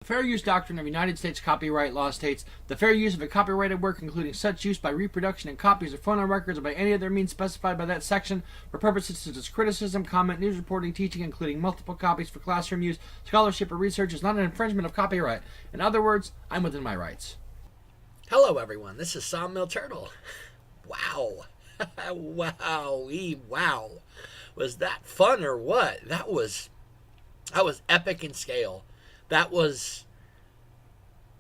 The fair use doctrine of United States copyright law states the fair use of a copyrighted work, including such use by reproduction in copies or phonorecords or by any other means specified by that section for purposes such as criticism, comment, news reporting, teaching, including multiple copies for classroom use, scholarship, or research, is not an infringement of copyright. In other words, I'm within my rights. Hello, everyone. This is Sawmill Turtle. Wow. Wow. Was that fun or what? That was epic in scale. That was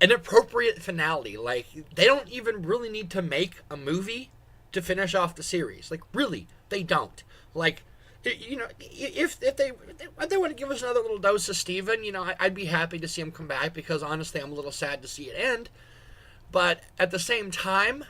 an appropriate finale. Like, they don't even really need to make a movie to finish off the series. Like, really, they don't. Like, you know, if they want to give us another little dose of Steven, you know, I'd be happy to see him come back, because honestly, I'm a little sad to see it end. But at the same time,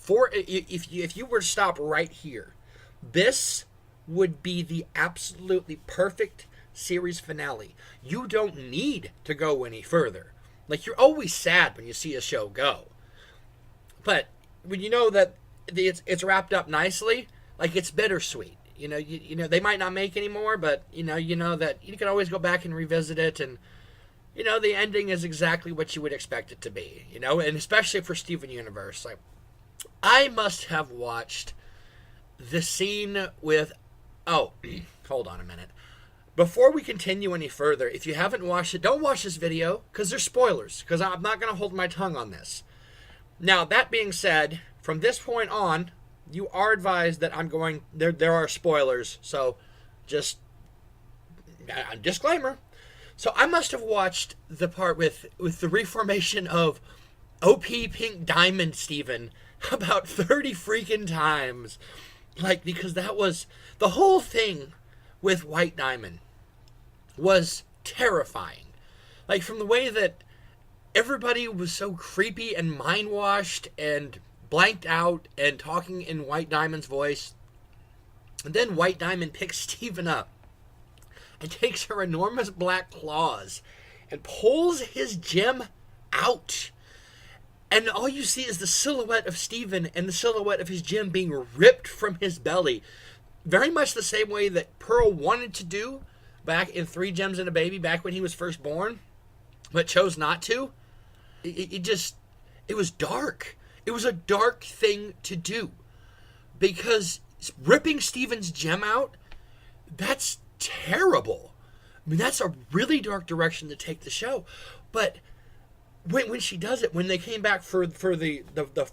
if you were to stop right here, this would be the absolutely perfect series finale. You don't need to go any further. Like, you're always sad when you see a show go, but when you know that it's wrapped up nicely, like, it's bittersweet. You know they might not make any more, but you know that you can always go back and revisit it, and you know the ending is exactly what you would expect it to be. You know, and especially for Steven Universe, like, I must have watched the scene with. Oh, hold on a minute. Before we continue any further, if you haven't watched it, don't watch this video, because there's spoilers, because I'm not going to hold my tongue on this. Now, that being said, from this point on, you are advised that there are spoilers, so just a disclaimer. So I must have watched the part with the reformation of OP Pink Diamond Steven about 30 freaking times. Like, because that was the whole thing with White Diamond was terrifying. Like, from the way that everybody was so creepy and mind-washed and blanked out and talking in White Diamond's voice. And then White Diamond picks Steven up and takes her enormous black claws and pulls his gem out. And all you see is the silhouette of Steven and the silhouette of his gem being ripped from his belly. Very much the same way that Pearl wanted to do back in 3 Gems and a Baby, back when he was first born, but chose not to. It was dark. It was a dark thing to do. Because ripping Steven's gem out, that's terrible. I mean, that's a really dark direction to take the show. But when she does it, when they came back for the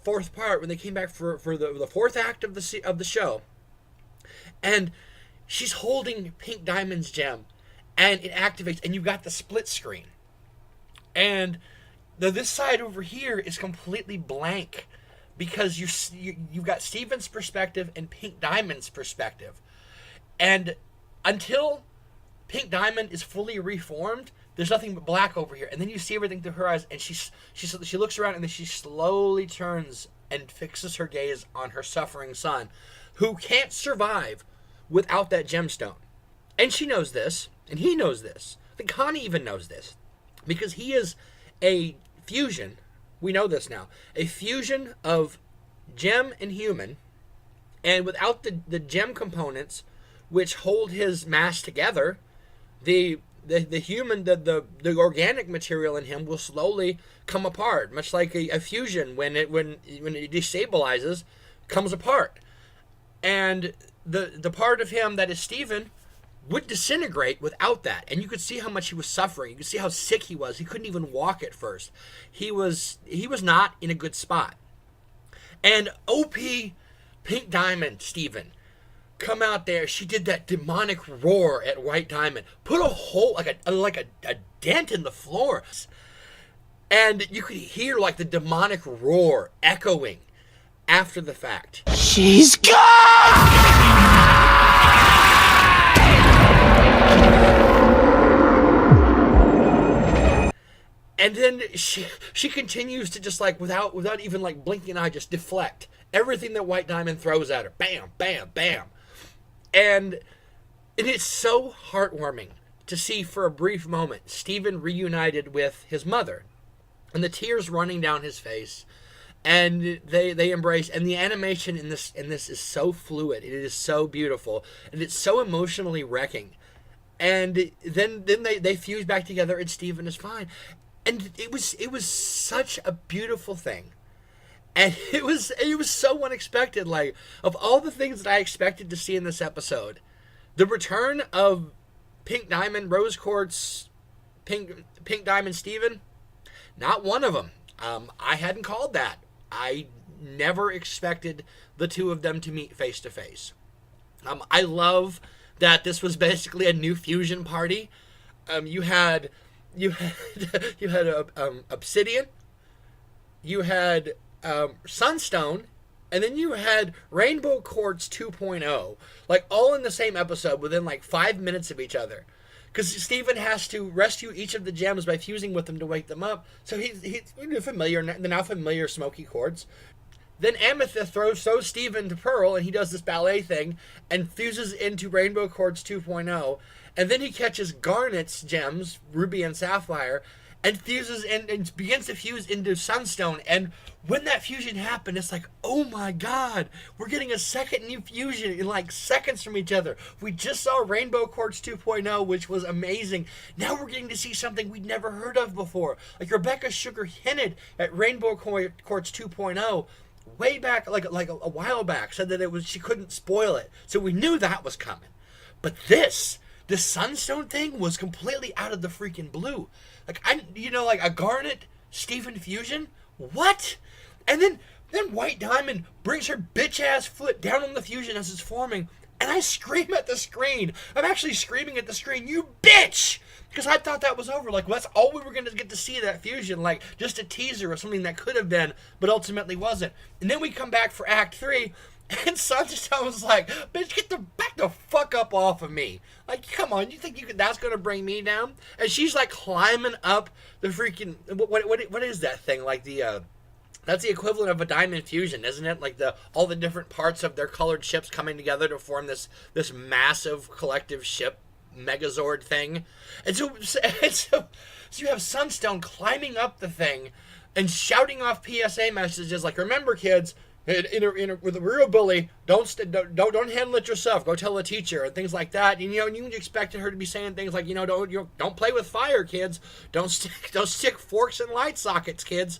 fourth part, when they came back for the fourth act of the show, and she's holding Pink Diamond's gem, and it activates, and you got the split screen, and this side over here is completely blank, because you've got Steven's perspective and Pink Diamond's perspective, and until Pink Diamond is fully reformed, there's nothing but black over here, and then you see everything through her eyes, and she looks around, and then she slowly turns and fixes her gaze on her suffering son, who can't survive without that gemstone. And she knows this, and he knows this. I think Connie even knows this, because he is a fusion. We know this now. A fusion of gem and human, and without the gem components, which hold his mass together, the human, the organic material in him will slowly come apart, much like a fusion when it destabilizes, comes apart. And the part of him that is Steven would disintegrate without that. And you could see how much he was suffering. You could see how sick he was. He couldn't even walk at first. He was not in a good spot. And OP Pink Diamond Steven come out there. She did that demonic roar at White Diamond. Put a hole, like a dent in the floor. And you could hear like the demonic roar echoing after the fact. She's gone! And then she continues to just like without even like blinking an eye, just deflect everything that White Diamond throws at her. Bam, bam, bam. And it's so heartwarming to see for a brief moment Steven reunited with his mother, and the tears running down his face, and they embrace, and the animation in this is so fluid. It is so beautiful, and it's so emotionally wrecking. And then they fuse back together, and Steven is fine. And it was such a beautiful thing. And it was so unexpected. Like, of all the things that I expected to see in this episode, the return of Pink Diamond, Rose Quartz, Pink Diamond, Steven, not one of them. I hadn't called that. I never expected the two of them to meet face to face. I love that this was basically a new fusion party. You had Obsidian, you had Sunstone, and then you had Rainbow Quartz 2.0, like all in the same episode within like 5 minutes of each other. Because Steven has to rescue each of the gems by fusing with them to wake them up. So he's the now familiar Smoky Quartz. Then Amethyst throws Steven to Pearl, and he does this ballet thing and fuses into Rainbow Quartz 2.0. And then he catches Garnet's gems, Ruby and Sapphire, and fuses and begins to fuse into Sunstone. And when that fusion happened, it's like, oh my god, we're getting a second new fusion in like seconds from each other. We just saw Rainbow Quartz 2.0, which was amazing. Now we're getting to see something we'd never heard of before. Like Rebecca Sugar hinted at Rainbow Quartz 2.0 way back, like a while back, said that she couldn't spoil it. So we knew that was coming. But this Sunstone thing was completely out of the freaking blue. Like, like a Garnet Steven fusion? What? And then White Diamond brings her bitch-ass foot down on the fusion as it's forming, and I scream at the screen. I'm actually screaming at the screen, you bitch! Because I thought that was over. Like, well, that's all we were going to get to see of that fusion. Like, just a teaser of something that could have been, but ultimately wasn't. And then we come back for Act 3, and Sunstone was like, bitch, back the fuck up off of me. Like, come on, you think that's going to bring me down? And she's like climbing up the freaking, what is that thing? Like that's the equivalent of a diamond fusion, isn't it? Like all the different parts of their colored ships coming together to form this massive collective ship Megazord thing. And so you have Sunstone climbing up the thing and shouting off PSA messages like, remember kids, with a real bully, don't handle it yourself. Go tell the teacher and things like that. And you expected her to be saying things like, don't play with fire, kids. Don't stick forks in light sockets, kids.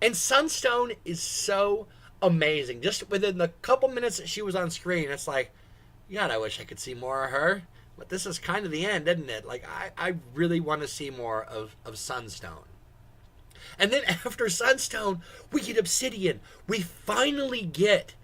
And Sunstone is so amazing. Just within the couple minutes that she was on screen, it's like, God, I wish I could see more of her. But this is kind of the end, isn't it? Like I really want to see more of Sunstone. And then after Sunstone, we get Obsidian. We finally get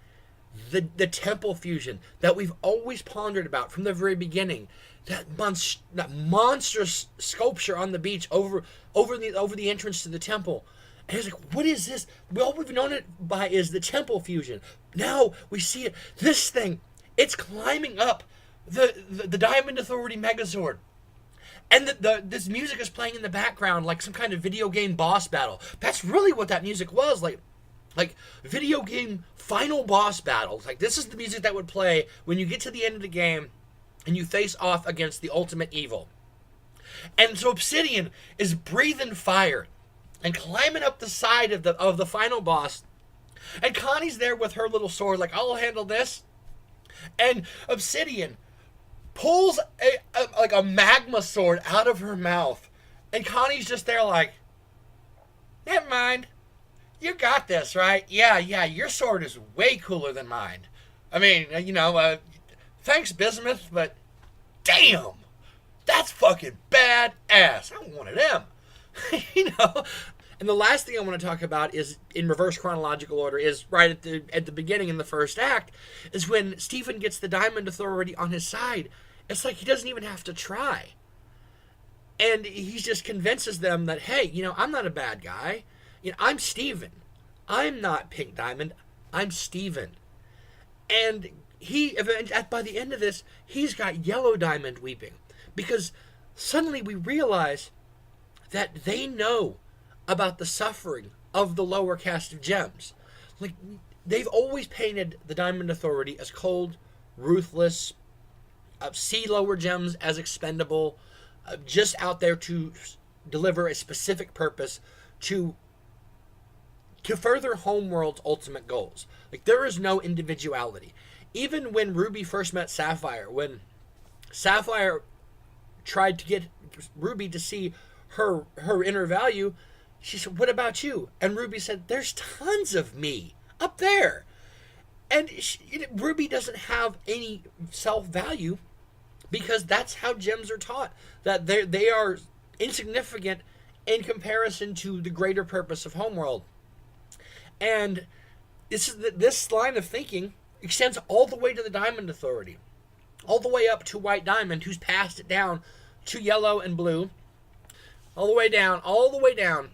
the temple fusion that we've always pondered about from the very beginning. That monstrous sculpture on the beach over the entrance to the temple. And it's like, what is this? All we've known it by is the temple fusion. Now we see it. This thing, it's climbing up the Diamond Authority Megazord. And this music is playing in the background like some kind of video game boss battle. That's really what that music was, like video game final boss battles. Like, this is the music that would play when you get to the end of the game and you face off against the ultimate evil. And so Obsidian is breathing fire and climbing up the side of the final boss. And Connie's there with her little sword, like, I'll handle this. And Obsidian pulls a magma sword out of her mouth, and Connie's just there like, never mind, you got this, right? Yeah, your sword is way cooler than mine. I mean, thanks, Bismuth, but damn, that's fucking badass. I want one of them. And the last thing I want to talk about is, in reverse chronological order, is right at the beginning in the first act, is when Steven gets the Diamond Authority on his side. It's like he doesn't even have to try. And he just convinces them that, hey, I'm not a bad guy. I'm Steven. I'm not Pink Diamond. I'm Steven. And by the end of this, he's got Yellow Diamond weeping. Because suddenly we realize that they know about the suffering of the lower caste of gems. Like, they've always painted the Diamond Authority as cold, ruthless, see lower gems as expendable, just out there to deliver a specific purpose to further Homeworld's ultimate goals. Like, there is no individuality. even when Ruby first met Sapphire, when Sapphire tried to get Ruby to see her inner value, she said, "What about you?" And Ruby said, "There's tons of me up there." And Ruby doesn't have any self-value because that's how gems are taught, that they are insignificant in comparison to the greater purpose of Homeworld. And this line of thinking extends all the way to the Diamond Authority, all the way up to White Diamond, who's passed it down to Yellow and Blue, all the way down,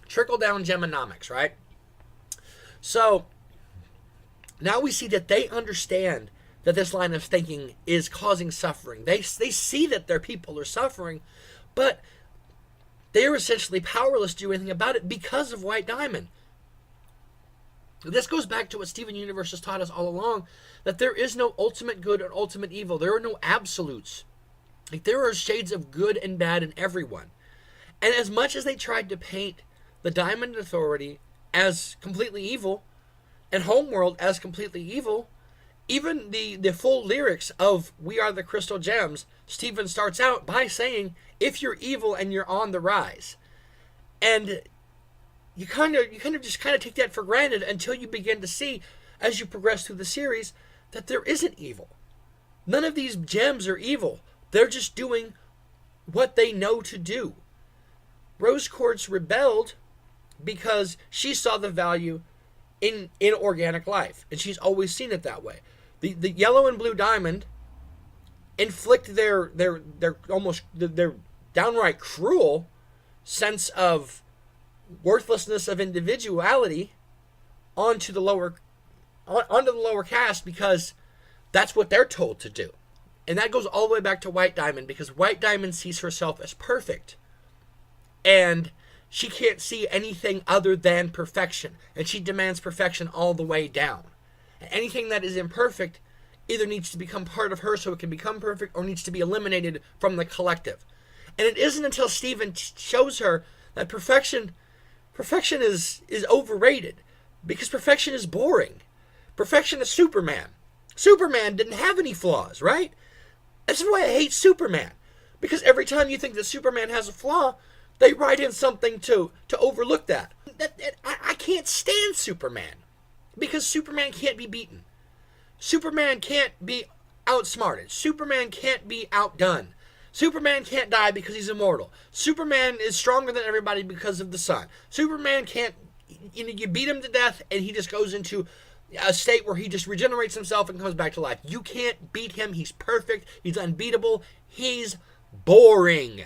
trickle down Gemonomics, right? So now we see that they understand that this line of thinking is causing suffering. They see that their people are suffering, but they are essentially powerless to do anything about it because of White Diamond. This goes back to what Steven Universe has taught us all along, that there is no ultimate good and ultimate evil. There are no absolutes. Like, there are shades of good and bad in everyone. And as much as they tried to paint the Diamond Authority as completely evil, and Homeworld as completely evil, even the full lyrics of We Are the Crystal Gems, Steven starts out by saying, if you're evil and you're on the rise. And you kind of just take that for granted until you begin to see, as you progress through the series, that there isn't evil. None of these gems are evil. They're just doing what they know to do. Rose Quartz rebelled because she saw the value in organic life, and she's always seen it that way. The Yellow and Blue Diamond inflict their downright cruel sense of worthlessness of individuality onto the lower caste because that's what they're told to do. And that goes all the way back to White Diamond, because White Diamond sees herself as perfect, and she can't see anything other than perfection, and she demands perfection all the way down. And anything that is imperfect either needs to become part of her so it can become perfect, or needs to be eliminated from the collective. And it isn't until Steven shows her that perfection is overrated, because perfection is boring. Perfection is Superman. Superman didn't have any flaws, right? That's why I hate Superman, because every time you think that Superman has a flaw, they write in something to overlook that. I can't stand Superman, because Superman can't be beaten. Superman can't be outsmarted. Superman can't be outdone. Superman can't die because he's immortal. Superman is stronger than everybody because of the sun. Superman can't, you beat him to death and he just goes into a state where he just regenerates himself and comes back to life. You can't beat him. He's perfect. He's unbeatable. He's boring.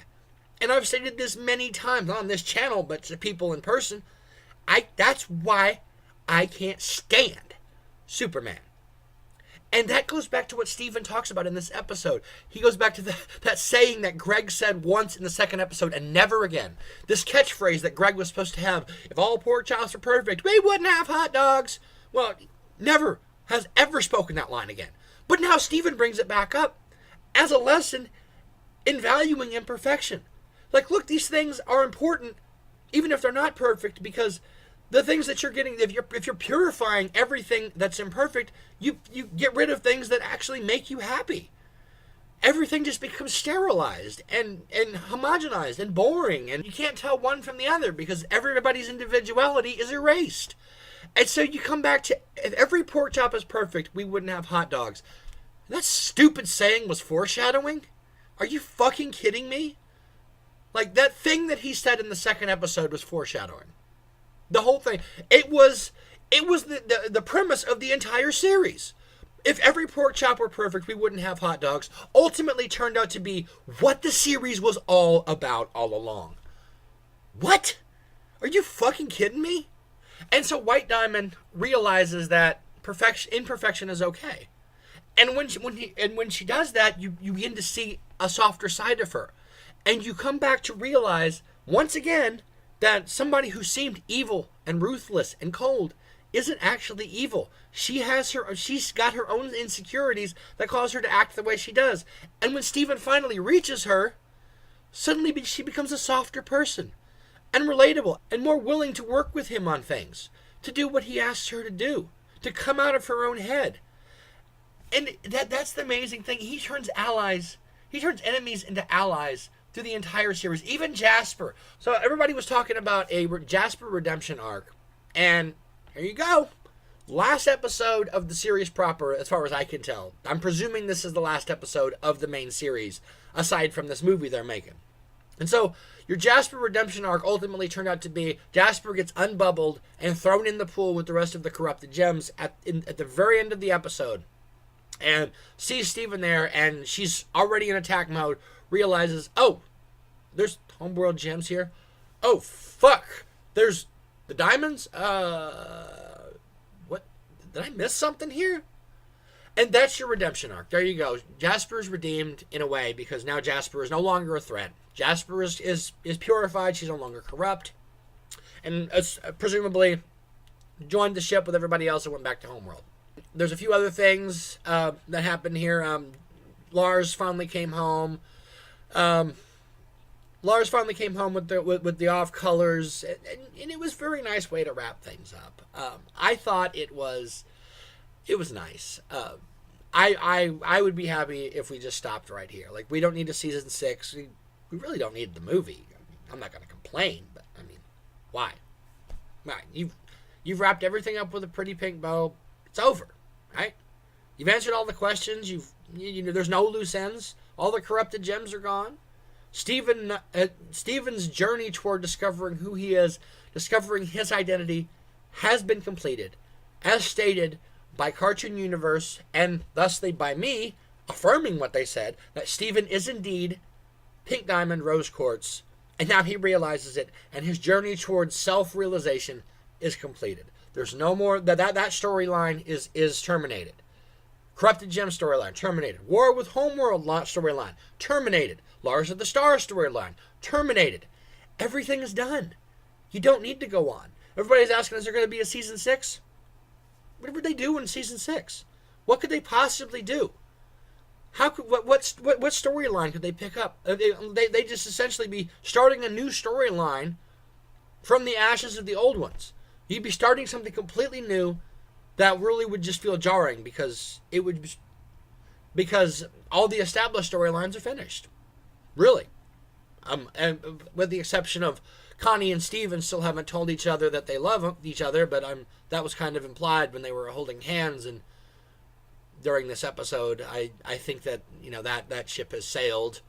And I've stated this many times on this channel, but to people in person, that's why I can't stand Superman. And that goes back to what Steven talks about in this episode. He goes back to that saying that Greg said once in the second episode and never again. This catchphrase that Greg was supposed to have, if all pork chops were perfect, we wouldn't have hot dogs. Well, never has ever spoken that line again. But now Steven brings it back up as a lesson in valuing imperfection. Like, look, these things are important, even if they're not perfect, because the things that you're getting, if you're purifying everything that's imperfect, you get rid of things that actually make you happy. Everything just becomes sterilized and homogenized and boring, and you can't tell one from the other because everybody's individuality is erased. And so you come back to, if every pork chop is perfect, we wouldn't have hot dogs. That stupid saying was foreshadowing? Are you fucking kidding me? Like, that thing that he said in the second episode was foreshadowing. The whole thing. It was the premise of the entire series. If every pork chop were perfect, we wouldn't have hot dogs. Ultimately turned out to be what the series was all about all along. What? Are you fucking kidding me? And so White Diamond realizes that imperfection is okay. And when she does that, you begin to see a softer side of her. And you come back to realize, once again, that somebody who seemed evil and ruthless and cold isn't actually evil. She's got her own insecurities that cause her to act the way she does. And when Steven finally reaches her, suddenly she becomes a softer person and relatable and more willing to work with him on things, to do what he asks her to do, to come out of her own head. And that's the amazing thing. He turns enemies into allies through the entire series. Even Jasper. So everybody was talking about a Jasper redemption arc. And here you go. Last episode of the series proper, as far as I can tell. I'm presuming this is the last episode of the main series, aside from this movie they're making. And so, your Jasper redemption arc ultimately turned out to be Jasper gets unbubbled and thrown in the pool with the rest of the corrupted gems at the very end of the episode. And sees Steven there, and she's already in attack mode, realizes, oh, there's homeworld gems here. Oh, fuck. There's the diamonds? What? Did I miss something here? And that's your redemption arc. There you go. Jasper's redeemed in a way because now Jasper is no longer a threat. Jasper is purified. She's no longer corrupt. And presumably joined the ship with everybody else and went back to Homeworld. There's a few other things that happened here. Lars finally came home. Lars finally came home with the off colors, and it was a very nice way to wrap things up. I thought it was nice. I would be happy if we just stopped right here. Like, we don't need a season 6. We really don't need the movie. I'm not going to complain, but I mean, why? Right, you've wrapped everything up with a pretty pink bow. It's over, right? You've answered all the questions. You know, there's no loose ends. All the corrupted gems are gone. Steven's journey toward discovering who he is, discovering his identity, has been completed, as stated by Cartoon Universe, and thusly by me, affirming what they said, that Steven is indeed Pink Diamond Rose Quartz, and now he realizes it, and his journey towards self-realization is completed. There's no more, that storyline is terminated. Corrupted Gem storyline, terminated. War with Homeworld storyline, terminated. Lars of the Stars storyline, terminated. Everything is done. You don't need to go on. Everybody's asking, is there going to be a season 6? What would they do in season 6? What could they possibly do? What storyline could they pick up? They just essentially be starting a new storyline from the ashes of the old ones. You'd be starting something completely new that really would just feel jarring because all the established storylines are finished. Really. And with the exception of Connie and Steven still haven't told each other that they love each other, but that was kind of implied when they were holding hands and during this episode. I think that, you know, that ship has sailed.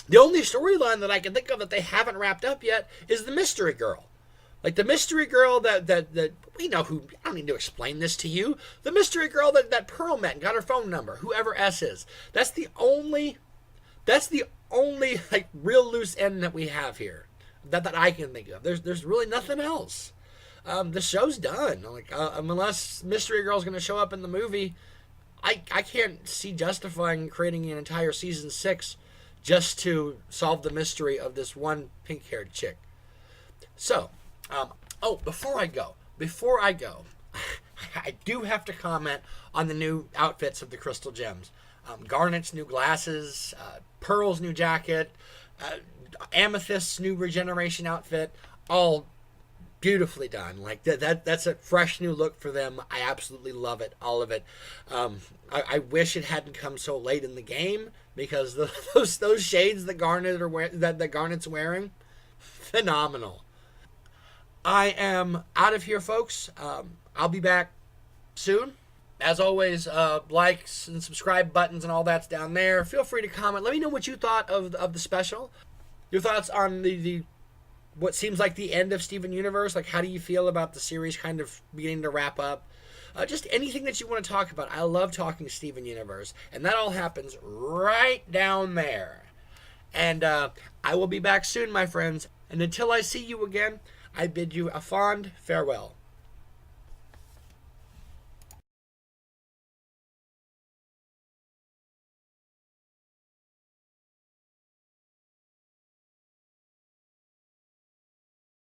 The only storyline that I can think of that they haven't wrapped up yet is the mystery girl. Like the mystery girl that we know who, I don't need to explain this to you. The mystery girl that Pearl met and got her phone number, whoever S is. That's the only like real loose end that we have here that I can think of. There's really nothing else. The show's done. Like unless Mystery Girl's going to show up in the movie, I can't see justifying creating an entire season 6 just to solve the mystery of this one pink-haired chick. So, before I go, I do have to comment on the new outfits of the Crystal Gems. Garnet's new glasses, Pearl's new jacket, Amethyst's new regeneration outfit, all beautifully done. Like that's a fresh new look for them. I absolutely love it, all of it. I wish it hadn't come so late in the game because those shades that Garnet's wearing, phenomenal. I am out of here, folks. I'll be back soon. As always, likes and subscribe buttons and all that's down there. Feel free to comment. Let me know what you thought of the special. Your thoughts on the what seems like the end of Steven Universe. Like, how do you feel about the series kind of beginning to wrap up? Just anything that you want to talk about. I love talking Steven Universe. And that all happens right down there. And I will be back soon, my friends. And until I see you again, I bid you a fond farewell.